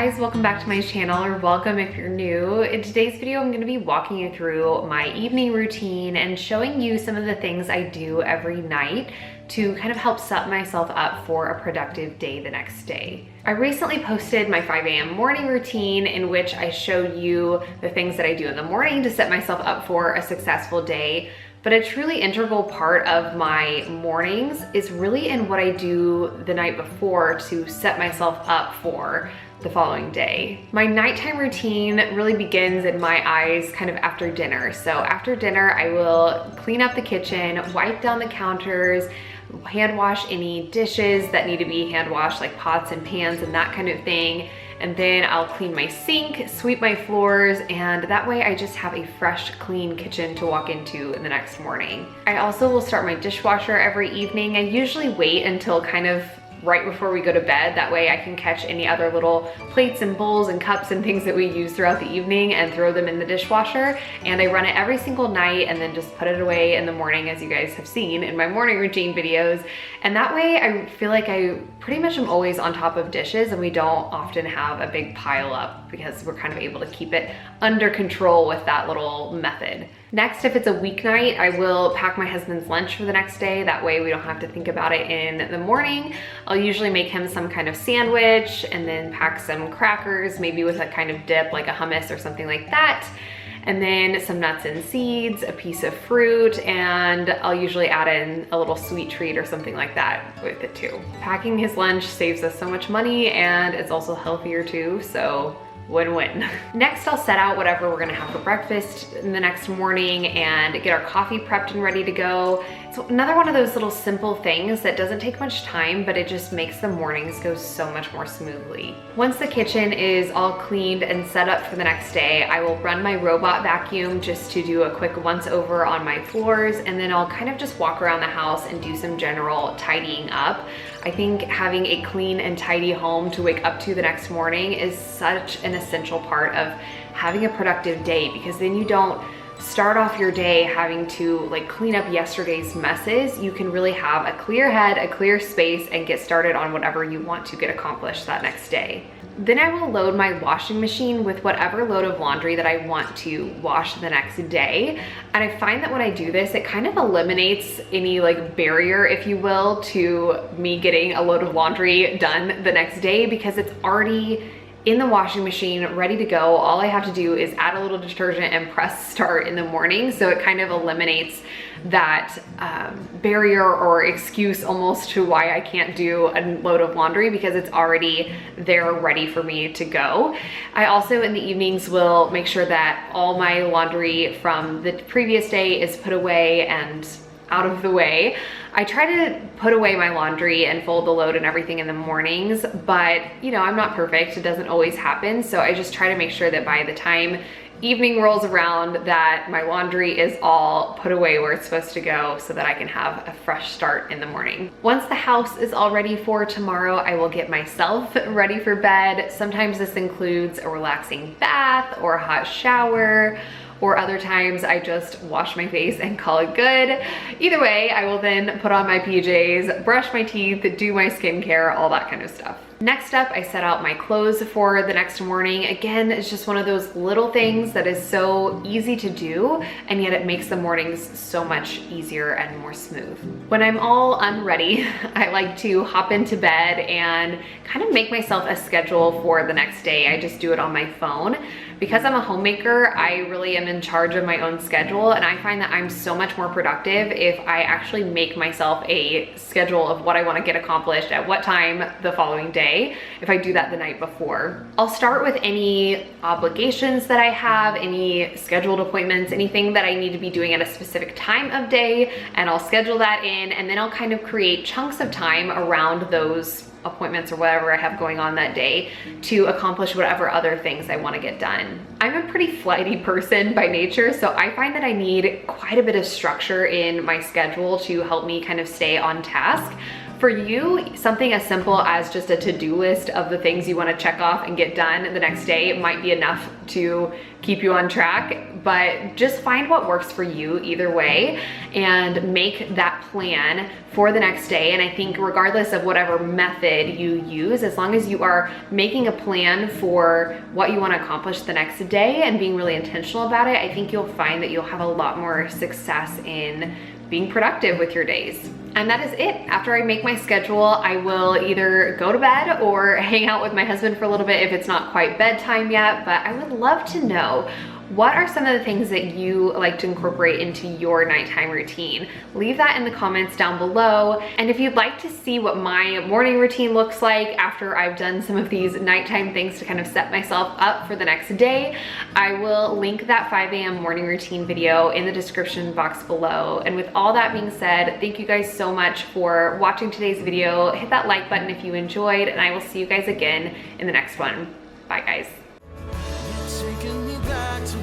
guys, welcome back to my channel, or welcome if you're new. In today's video, I'm gonna be walking you through my evening routine and showing you some of the things I do every night to kind of help set myself up for a productive day the next day. I recently posted my 5 a.m. morning routine in which I show you the things that I do in the morning to set myself up for a successful day. But a truly integral part of my mornings is really in what I do the night before to set myself up for the following day. My nighttime routine really begins in my eyes kind of after dinner. So after dinner, I will clean up the kitchen, wipe down the counters, hand wash any dishes that need to be hand washed, like pots and pans and that kind of thing. And then I'll clean my sink, sweep my floors, and that way I just have a fresh, clean kitchen to walk into in the next morning. I also will start my dishwasher every evening. I usually wait until kind of right before we go to bed. That way I can catch any other little plates and bowls and cups and things that we use throughout the evening and throw them in the dishwasher. And I run it every single night and then just put it away in the morning, as you guys have seen in my morning routine videos. And that way I feel like I pretty much am always on top of dishes and we don't often have a big pile up because we're kind of able to keep it under control with that little method. Next, if it's a weeknight, I will pack my husband's lunch for the next day. That way we don't have to think about it in the morning. I'll usually make him some kind of sandwich and then pack some crackers, maybe with a kind of dip like a hummus or something like that. And then some nuts and seeds, a piece of fruit, and I'll usually add in a little sweet treat or something like that with it too. Packing his lunch saves us so much money and it's also healthier too, so win-win. Next, I'll set out whatever we're gonna have for breakfast in the next morning and get our coffee prepped and ready to go. It's another one of those little simple things that doesn't take much time, but it just makes the mornings go so much more smoothly. Once the kitchen is all cleaned and set up for the next day, I will run my robot vacuum just to do a quick once over on my floors, and then I'll kind of just walk around the house and do some general tidying up. I think having a clean and tidy home to wake up to the next morning is such an essential part of having a productive day, because then you don't start off your day having to like clean up yesterday's messes. You can really have a clear head, a clear space, and get started on whatever you want to get accomplished that next day. Then I will load my washing machine with whatever load of laundry that I want to wash the next day. And I find that when I do this, it kind of eliminates any like barrier, if you will, to me getting a load of laundry done the next day, because it's already in the washing machine, ready to go. All I have to do is add a little detergent and press start in the morning. So it kind of eliminates that barrier or excuse almost to why I can't do a load of laundry, because it's already there ready for me to go. I also in the evenings will make sure that all my laundry from the previous day is put away and out of the way. I try to put away my laundry and fold the load and everything in the mornings, but you know, I'm not perfect. It doesn't always happen. So I just try to make sure that by the time evening rolls around that my laundry is all put away where it's supposed to go, so that I can have a fresh start in the morning. Once the house is all ready for tomorrow, I will get myself ready for bed. Sometimes this includes a relaxing bath or a hot shower, or other times I just wash my face and call it good. Either way, I will then put on my PJs, brush my teeth, do my skincare, all that kind of stuff. Next up, I set out my clothes for the next morning. Again, it's just one of those little things that is so easy to do, and yet it makes the mornings so much easier and more smooth. When I'm all unready, I like to hop into bed and kind of make myself a schedule for the next day. I just do it on my phone. Because I'm a homemaker, I really am in charge of my own schedule, and I find that I'm so much more productive if I actually make myself a schedule of what I want to get accomplished at what time the following day, if I do that the night before. I'll start with any obligations that I have, any scheduled appointments, anything that I need to be doing at a specific time of day, and I'll schedule that in, and then I'll kind of create chunks of time around those appointments or whatever I have going on that day to accomplish whatever other things I want to get done. I'm a pretty flighty person by nature, so I find that I need quite a bit of structure in my schedule to help me kind of stay on task. For you, something as simple as just a to-do list of the things you want to check off and get done the next day might be enough to keep you on track. but just find what works for you either way and make that plan for the next day. And I think regardless of whatever method you use, as long as you are making a plan for what you want to accomplish the next day and being really intentional about it, I think you'll find that you'll have a lot more success in being productive with your days. And that is it. After I make my schedule, I will either go to bed or hang out with my husband for a little bit if it's not quite bedtime yet. But I would love to know, what are some of the things that you like to incorporate into your nighttime routine? Leave that in the comments down below. And if you'd like to see what my morning routine looks like after I've done some of these nighttime things to kind of set myself up for the next day, I will link that 5 a.m. morning routine video in the description box below. And with all that being said, thank you guys so much for watching today's video. Hit that like button if you enjoyed, and I will see you guys again in the next one. Bye guys. Taking me back to